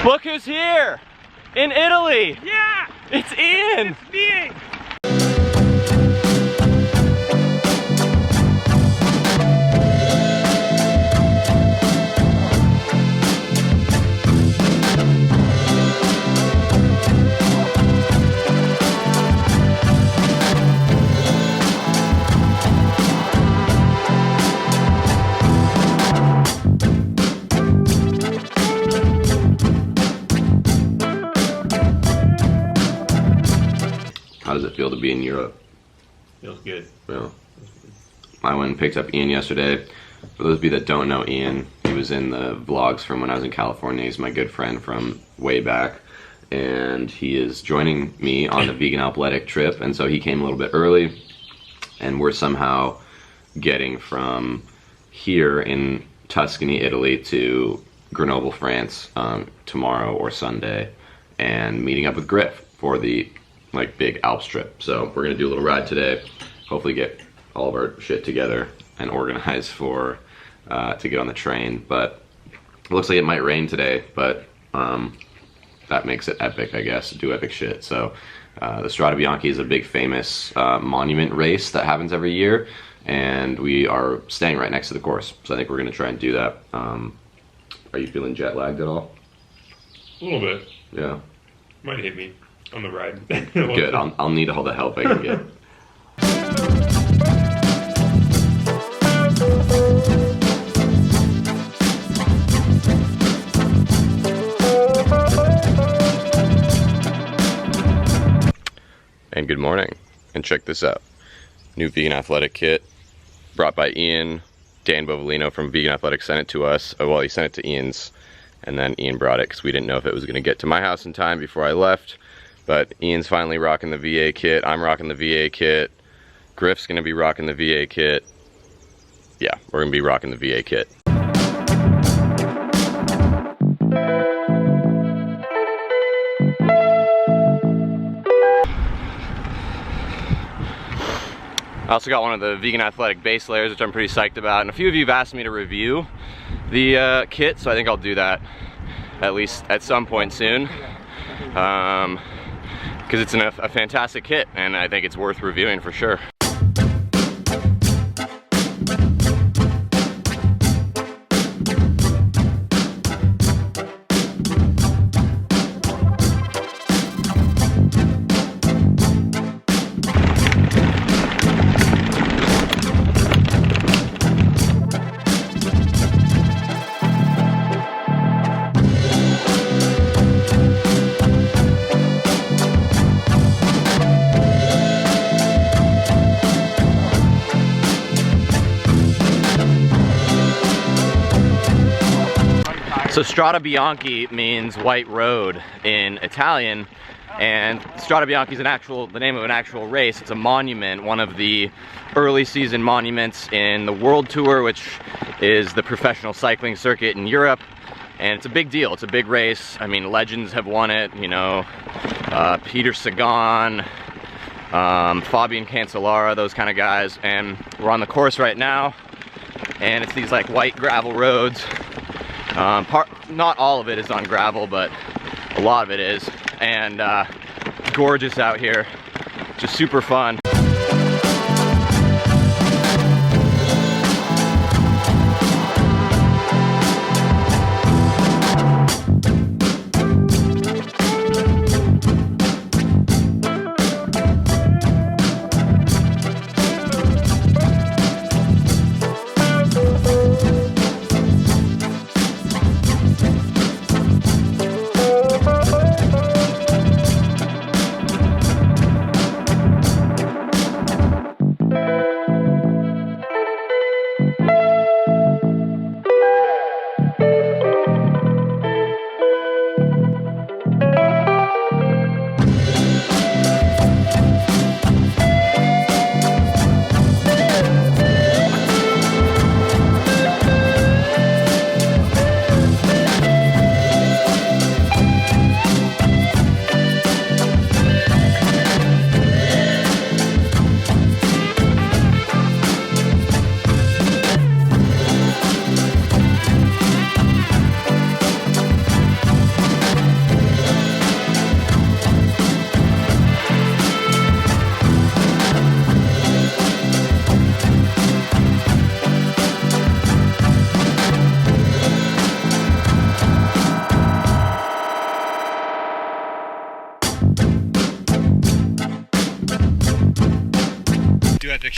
Look who's here! In Italy! Yeah! It's Ian! It's me! How does it feel to be in Europe? Feels good. Yeah. I went and picked up Ian yesterday. For those of you that don't know Ian, he was in the vlogs from when I was in California. He's my good friend from way back. And he is joining me on the vegan Alpletic trip. And so he came a little bit early. And we're somehow getting from here in Tuscany, Italy to Grenoble, France tomorrow or Sunday. And meeting up with Griff for the big Alps trip. So we're gonna do a little ride today, hopefully get all of our shit together and organize for to get on the train. But it looks like it might rain today, but that makes it epic, I guess, to do epic shit. So the Strade Bianche is a big famous monument race that happens every year, and we are staying right next to the course, so I think we're gonna try and do that. Are you feeling jet lagged at all? A little bit. Yeah. Might hit me on the ride. Good, I'll need all the help I can get. And good morning, and check this out. New vegan athletic kit brought by Ian. Dan Bovalino from Vegan Athletic sent it to us. Oh, well, he sent it to Ian's, and then Ian brought it because we didn't know if it was gonna get to my house in time before I left. But Ian's finally rocking the VA kit. I'm rocking the VA kit. Griff's gonna be rocking the VA kit. Yeah, we're gonna be rocking the VA kit. I also got one of the Vegan Athletic base layers, which I'm pretty psyched about. And a few of you have asked me to review the kit, so I think I'll do that at least at some point soon. Because it's a fantastic kit, and I think it's worth reviewing for sure. So Strade Bianche means white road in Italian, and Strade Bianche is the name of an actual race. It's a monument, one of the early season monuments in the World Tour, which is the professional cycling circuit in Europe. And it's a big deal, it's a big race. I mean, legends have won it, you know, Peter Sagan, Fabian Cancellara, those kind of guys. And we're on the course right now, and it's these white gravel roads. Not all of it is on gravel, but a lot of it is, and gorgeous out here, just super fun.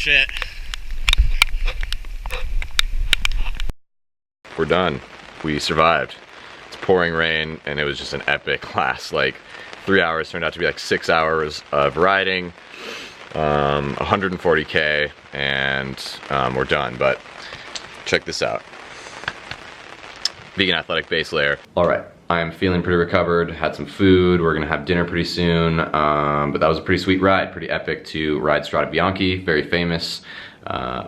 shit. We're done. We survived. It's pouring rain, and it was just an epic last, like, 3 hours turned out to be like 6 hours of riding, 140K, and we're done. But check this out. Vegan Athletic base layer. All right, I'm feeling pretty recovered, had some food, we're gonna have dinner pretty soon, but that was a pretty sweet ride, pretty epic to ride Strade Bianche, very famous,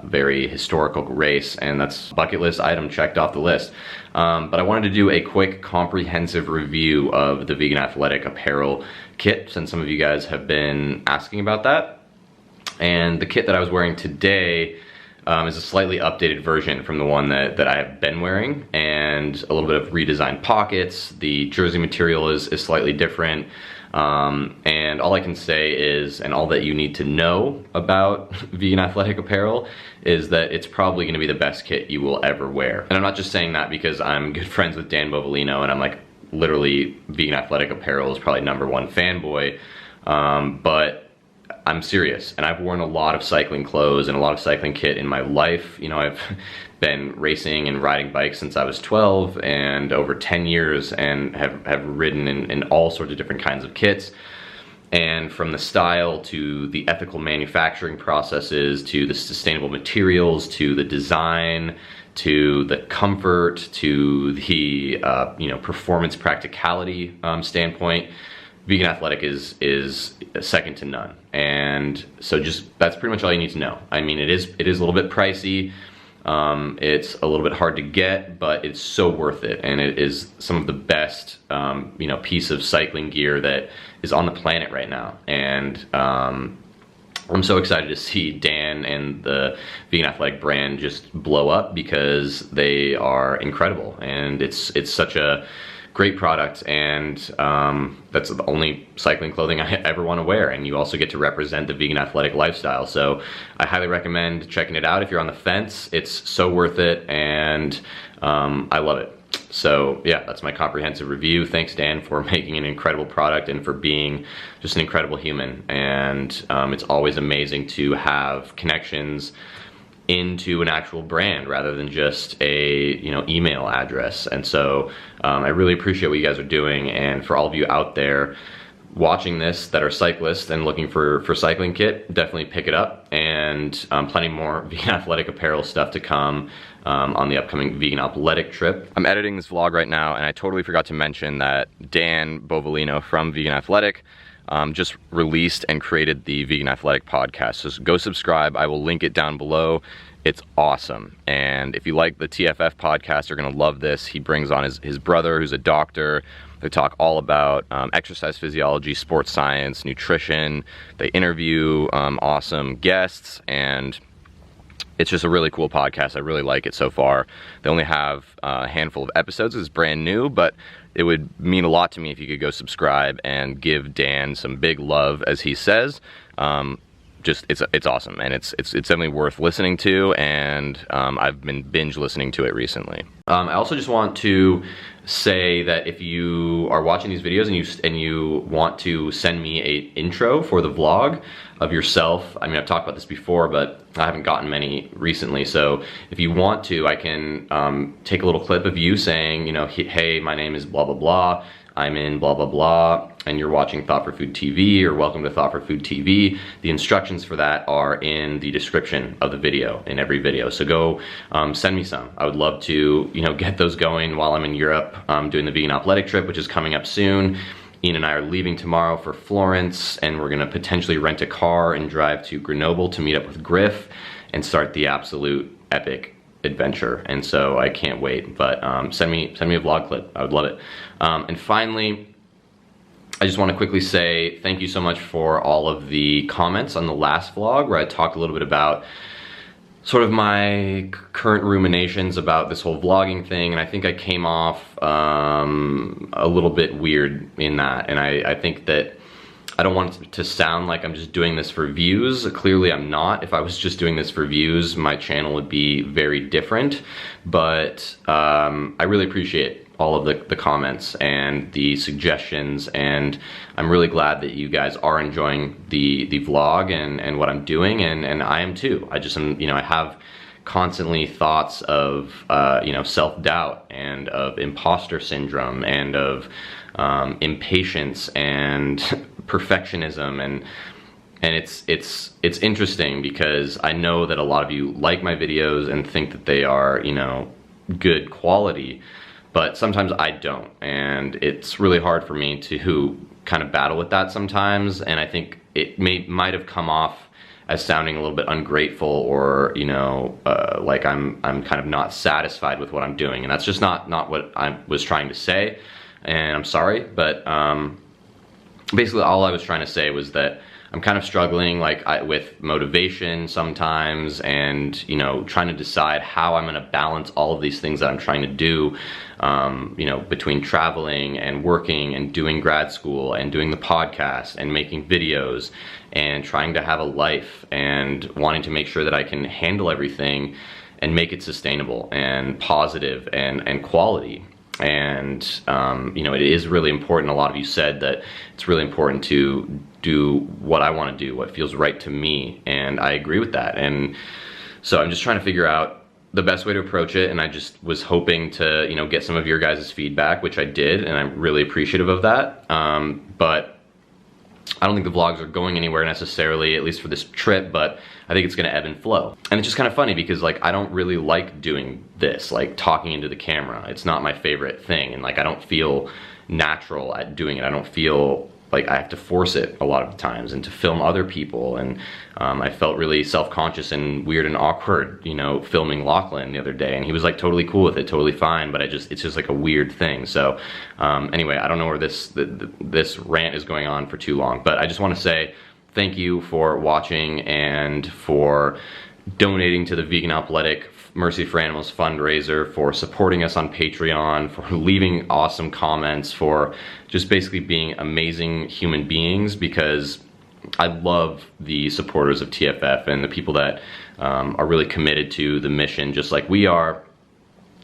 very historical race, and that's a bucket list item checked off the list. But I wanted to do a quick comprehensive review of the Vegan Athletic apparel kit, since some of you guys have been asking about that. And the kit that I was wearing today is a slightly updated version from the one that I have been wearing, and a little bit of redesigned pockets. The jersey material is slightly different. And all I can say is, and all that you need to know about Vegan Athletic apparel is that it's probably gonna be the best kit you will ever wear. And I'm not just saying that because I'm good friends with Dan Bovolino and I'm like literally Vegan Athletic apparel is probably #1 fanboy, but I'm serious, and I've worn a lot of cycling clothes and a lot of cycling kit in my life. You know, I've been racing and riding bikes since I was 12 and over 10 years, and have ridden in all sorts of different kinds of kits. And from the style to the ethical manufacturing processes to the sustainable materials to the design to the comfort to the you know, performance practicality standpoint, Vegan Athletic is second to none. And so just, that's pretty much all you need to know. I mean, it is a little bit pricey. It's a little bit hard to get, but it's so worth it. And it is some of the best, you know, piece of cycling gear that is on the planet right now. And I'm so excited to see Dan and the Vegan Athletic brand just blow up, because they are incredible. And it's such a great product, and that's the only cycling clothing I ever want to wear, and you also get to represent the Vegan Athletic lifestyle. So I highly recommend checking it out if you're on the fence. It's so worth it, and I love it. So yeah, that's my comprehensive review. Thanks, Dan, for making an incredible product and for being just an incredible human. And it's always amazing to have connections into an actual brand rather than just a, you know, email address. And so I really appreciate what you guys are doing. And for all of you out there watching this that are cyclists and looking for cycling kit, definitely pick it up. And plenty more Vegan Athletic apparel stuff to come on the upcoming Vegan Alpletic trip. I'm editing this vlog right now, and I totally forgot to mention that Dan Bovolino from Vegan Athletic just released and created the Vegan Athletic podcast. So go subscribe. I will link it down below. It's awesome. And if you like the TFF podcast, you're gonna love this. He brings on his brother, who's a doctor. They talk all about exercise physiology, sports science, nutrition. They interview awesome guests, and it's just a really cool podcast. I really like it so far. They only have a handful of episodes. It's brand new, but it would mean a lot to me if you could go subscribe and give Dan some big love, as he says. Just it's awesome, and it's definitely worth listening to, and I've been binge listening to it recently. I also just want to say that if you are watching these videos and you want to send me an intro for the vlog of yourself, I mean, I've talked about this before, but I haven't gotten many recently. So if you want to, I can take a little clip of you saying, you know, hey, my name is blah blah blah, I'm in blah blah blah, and you're watching Thought for Food TV, or welcome to Thought for Food TV. The instructions for that are in the description of the video, in every video. So go send me some. I would love to, you know, get those going while I'm in Europe doing the Vegan Athletic trip, which is coming up soon. Ian and I are leaving tomorrow for Florence, and we're gonna potentially rent a car and drive to Grenoble to meet up with Griff and start the absolute epic adventure. And so I can't wait. But send me a vlog clip. I would love it. And finally, I just want to quickly say thank you so much for all of the comments on the last vlog, where I talked a little bit about sort of my current ruminations about this whole vlogging thing, and I think I came off a little bit weird in that, and I think that I don't want it to sound like I'm just doing this for views. Clearly I'm not. If I was just doing this for views, my channel would be very different, but I really appreciate all of the comments and the suggestions, and I'm really glad that you guys are enjoying the vlog and what I'm doing, and I am too. I just am, you know, I have constantly thoughts of you know, self-doubt and of imposter syndrome and of impatience and perfectionism, and it's interesting because I know that a lot of you like my videos and think that they are, you know, good quality, but sometimes I don't, and it's really hard for me to kind of battle with that sometimes, and I think it might have come off as sounding a little bit ungrateful, or, you know, like I'm kind of not satisfied with what I'm doing, and that's just not what I was trying to say, and I'm sorry, but basically all I was trying to say was that I'm kind of struggling with motivation sometimes, and, you know, trying to decide how I'm going to balance all of these things that I'm trying to do, you know, between traveling and working and doing grad school and doing the podcast and making videos and trying to have a life and wanting to make sure that I can handle everything and make it sustainable and positive and quality. And you know, it is really important. A lot of you said that it's really important to do what I want to do, what feels right to me, and I agree with that. And so I'm just trying to figure out the best way to approach it, and I just was hoping to, you know, get some of your guys' feedback, which I did, and I'm really appreciative of that. But I don't think the vlogs are going anywhere necessarily, at least for this trip, but I think it's gonna ebb and flow. And it's just kind of funny because, like, I don't really like doing this, like talking into the camera. It's not my favorite thing, and like I don't feel natural at doing it. I don't feel like I have to force it a lot of the times, and to film other people, and I felt really self-conscious and weird and awkward, you know, filming Lachlan the other day, and he was like totally cool with it, totally fine, but it's just like a weird thing. So anyway, I don't know where this rant is going on for too long, but I just want to say thank you for watching and for donating to the Vegan Alpletic Mercy for Animals fundraiser, for supporting us on Patreon, for leaving awesome comments, for just basically being amazing human beings, because I love the supporters of TFF and the people that are really committed to the mission just like we are.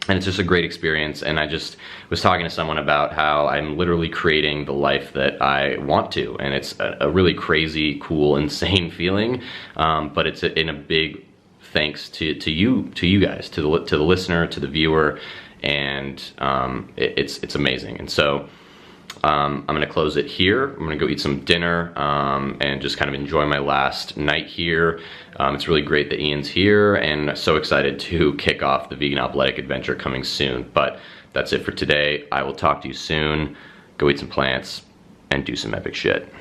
And it's just a great experience, and I just was talking to someone about how I'm literally creating the life that I want to, and it's a really crazy, cool, insane feeling, but it's in a big thanks to you guys, to the listener, to the viewer, and it's amazing. And so I'm gonna close it here. I'm gonna go eat some dinner and just kind of enjoy my last night here. It's really great that Ian's here, and so excited to kick off the Vegan Alpletic adventure coming soon. But that's it for today. I will talk to you soon. Go eat some plants and do some epic shit.